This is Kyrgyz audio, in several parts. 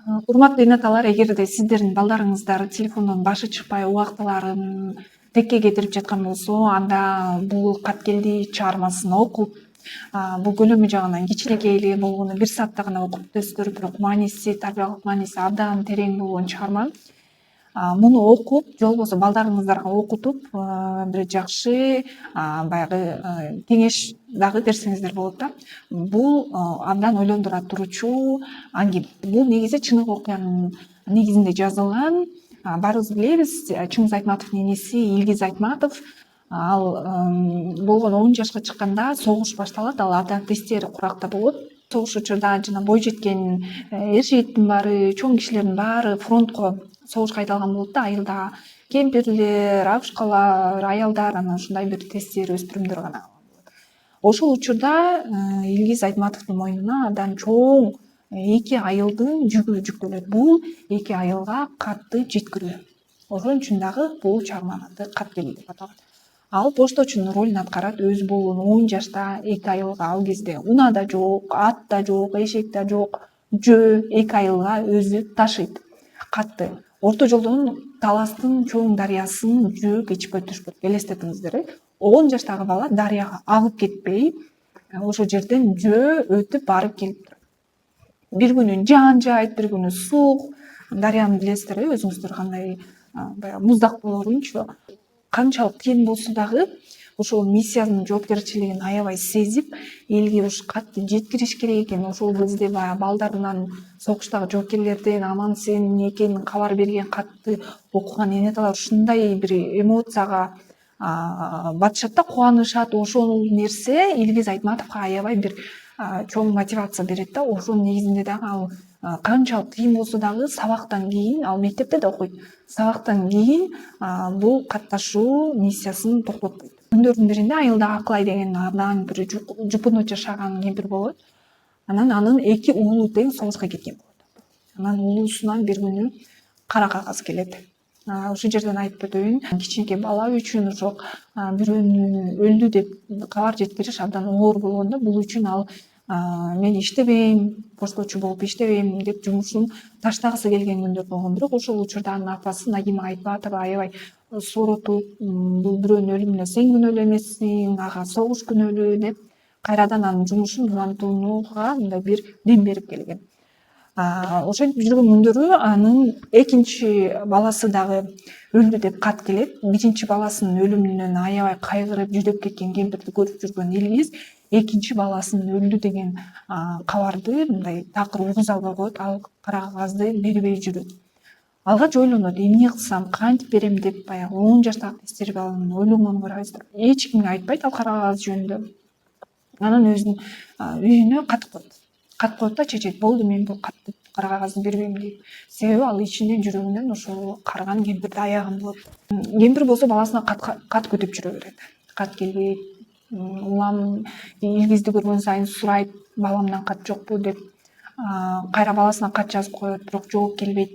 Урматтуу эне-аталар, эгерде сиздердин балдарыңыздар телефондон башы чыкпай убактыларын текке кетирип жаткан болсо, анда бул кат келди чыгармасын окуп, бул көлөмү жагынан кичинекей болгону 1 саатта гана окуп кетесиздер, бирок мааниси, тарбиялык мааниси абдан терең болгон чыгарма. Муну окуп, же болбосо балдарыңыздарга окутуп, бир жакшы баягы кеңеш дагы берсеңиздер болот да. Бул абдан ойлондура турчу аңгеме. Бул негизи чыныгы окуянын негизинде жазылган. Баарыбыз билебиз, Чыңгыз Айтматовдун энеси Илгиз Айтматов ал болгону 10 жашка чыкканда согуш башталат, ал атеисттер куракта болот. Согуш учурда жана бой жеткен эр жигиттин баары, чоң кишилердин баары фронтко согушка айдалган болот да. Айылда кемпирлер, абышкалар, аялдар, анан ушундай бир тестер, өспүрүмдөр гана калган болот. Ошол учурда Илгиз Айтматовдун мойнуна абдан чоң 2 айылдын жүгү жүктөлөт. Бул 2 айылга катты жеткирүү. Ошон үчүн дагы бул чыгарманын аты «Кат келди» деп аталат. Ал пошточунун ролун аткарат. Өз болуну 10 жашта 2 айылга, ал кезде унаа да жок, ат да жок, эшек да жок, жөө 2 айылга өзү ташыйт катты. Орто жолдон Таластын чоң дарыясын жөө кечип өтүшпөт. Элестетиңиздер, 10 жаштагы бала дарыяга агып кетпей, ошол жерден жөө өтүп барып келип турат. Бир күнү жаан жайт, бир күнү суук. Дарыяны билесиздер, өзүңүздөр кандай баягы муздак болорунчу. Канчалык кыйын болсо дагы ошол миссиянын жоопкерчилигин аябай сезип, элге ушу катты жеткириш керек экен. Ошол кезде баягы балдарынан, согуштагы жоокерлерден аман-эсен экенин кабар берген катты окуган эне-аталар ушундай бир эмоцияга батышат да, кубанышат. Ошол нерсе Илгиз Айтматовго аябай бир чоң мотивация берет да. Ошонун негизинде дагы ал канчалык кыйын болсо дагы сабактан кийин, ал мектепте да окуйт, сабактан кийин бул катташуу миссиясын токтотпойт. Күндөрдүн биринде айылда Акылай деген абдан бир жупунуп жашаган кемпир болот. Анан анын 2 уулу тең согушка кеткен болот. Анан уулусунан бир күнү кара кагаз келет. Ошол жерден айтып өтөйүн, кичинекей бала үчүн ошо бирөөнү өлдү деп кабар жеткириш абдан оор болгон да. Бул үчүн ал мен иштебейм, пошточу болуп иштебейм деп жумушун таштагысы келген күндөр болгон. Бирок ошол учурда анын апасы Нагима Айтматова аябай сооротуп, бул бирөөнүн өлүмүнө сен күнөөлүү эмессиң, ага согуш күнөөлүү деп кайрадан анын жумушун улантууга мындай бир дем берип келген. Ошентип жүргөн күндөрү анын экинчи баласы дагы өлдү деп кат келет. Биринчи баласынын өлүмүнөн аябай кайгырып жүдөп кеткен кемпирди көрүп жүргөн Илгиз экинчи баласынын өлдү деген кабарды мындай такыр угуза албай коет. Ал кара кагазды бербей жүрөт. Алгач ойлонот, эмне кылсам, кантип берем деп баягы 10 жаштагы тестербаланын ойлонгонун карабайсыздар. Эч кимге айтпайт ал кара кагаз жөнүндө. Анан өзүнүн үйүнө катып коет. Кат коет да, чечет. Болду, мен бул катты, кара кагазды бербейм дейт. Себеби ал ичинен жүрөгүнөн ошол карыган кемпирди аяган болот. Кемпир болсо баласына кат күтүп жүрө берет. Кат келбейт. Улам Илгизди көргөн сайын сурайт, баламдан кат жокпу деп. Кайра баласына кат жазып коет, бирок жооп келбейт.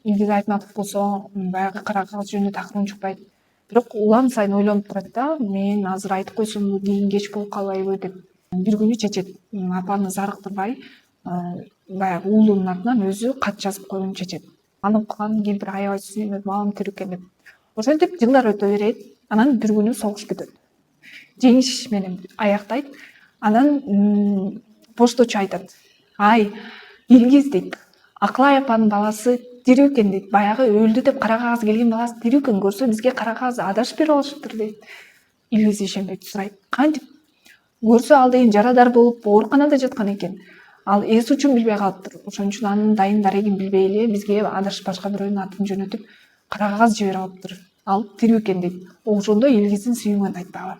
Илгиз Айтматов болсо баягы кара кагаз жөнүндө такыр унчукпайт. Бирок улам сайын ойлонуп турат да, мен азыр айтып койсомбу, кийин кеч болуп калбайбы деп. Бир күнү чечет, апаны зарыктырбай, баягы уулунун атынан өзү кат жазып коюуну чечет. Аны уккан кемпир аябай сүйүнөт, балам тирүү экен деп. Ошентип жылдар өтө берет. Анан бир күнү согуш бүтөт. Жеңиш менен аяктайт. Анан пошточу айтат: "Ай, Илгиз дейт, Акылай апанын баласы тирүү экен дейт. Баягы өлдү деп кара кагаз келген баласы тирүү экен, көрсө бизге кара кагаз адашып берип алышыптыр" дейт. Илгиз ишенбейт, сурайт: "Кантип? Көрсө ал деген жарадар болуп ооруканада жаткан экен. Ал эс учун билбей калыптыр. Ошон үчүн анын дайын дарегин билбей эле бизге адашып башка бирөөнүн атын жөнөтүп кара кагаз жиберип алыптыр. Ал тирүү экен" дейт. Ошондо Илгиздин сүйүнгөн айтпагы.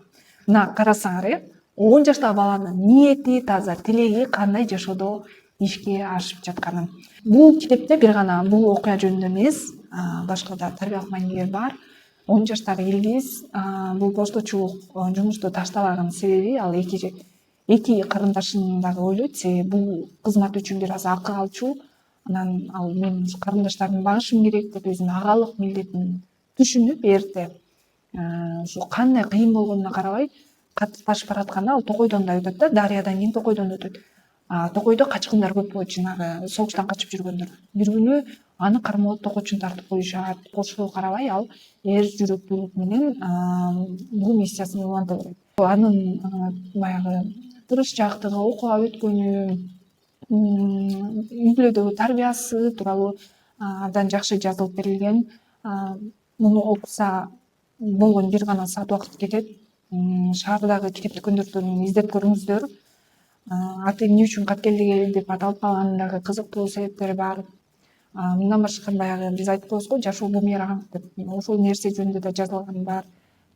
Мына карасаңар, 10 жаштагы баланын ниети таза, тилеги кандай жашоодо ишке ашып жатканын. Бул китепте бир гана бул окуя жөнүндө эмес, башка да тарбиялык маанилер бар. 10 жаштагы Илгиз бул пошточулук жумушту таштабаган себеби ал эки карындашын дагы ойлойт. Себеби бул кызмат үчүн бир аз акы алчу. Анан ал мен карындаштарымды багышым керек деп өзүнүн агалык милдетин түшүнүп эрте ушу кандай кыйын болгонуна карабай катты ташып баратканда ал токойдон да өтөт да, дарыядан кийин токойдон өтөт. Токойдо качкындар көп болот, жанагы согуштан качып жүргөндөр. Бир күнү аны кармоодо токойчун тартып коюшат. Кошууга карабай ал эр жүрөктүүлүк менен бул миссиясын уланта берет. Анын баягы тырышчаактыгы, окууга өткөнү, үй бүлөдөгү тарбиясы тууралуу абдан жакшы жазылып берилген. Муну окуса болгону бир гана саат убакыт кетет. Шаардагы китеп дүкөндөрдөн издеп көрүңүздөр. Аты эмне үчүн кат келди деп аталып калганын дагы кызыктуу себептери бар. Мындан башка баягы биз айтып коебуз го, жашоо бумеранг деп, ошол нерсе жөнүндө да жазылган бар.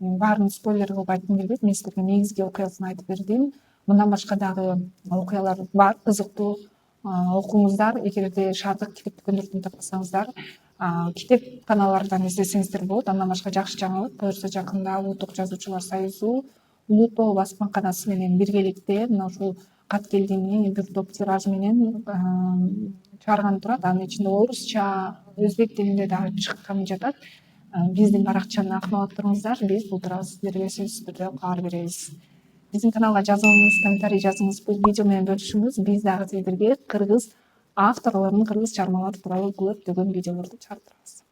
Баарын спойлер кылып айткым келбейт, мен силерге негизги окуясын айтып бердим. Мындан башка дагы окуялар бар, кызыктуу. Окуңуздар, эгерде шаардык китеп дүкөндөрдөн таппасаңыздар, китепканалардан издесеңиздер болот. Андан башка жакшы жаңылык, буюрса жакында Улуттук жазуучулар союзу Улуу Тоо басмаканасы менен биргеликте мына ушул кат келдини бир топ тираж менен чыгарганы турат. Анын ичинде орусча, өзбек тилинде дагы чыкканы жатат. Биздин баракчаны акмал туруңуздар, биз бул тууралуу сиздерге сөзсүз түрдө кабар беребиз. Биздин каналга жазылыңыз, комментарий жазыңыз, бул видео менен бөлүшүңүз. Биз дагы сиздерге кыргыз авторлордун, кыргыз чыгармалары тууралуу көптөгөн видеолорду чыгарып турабыз.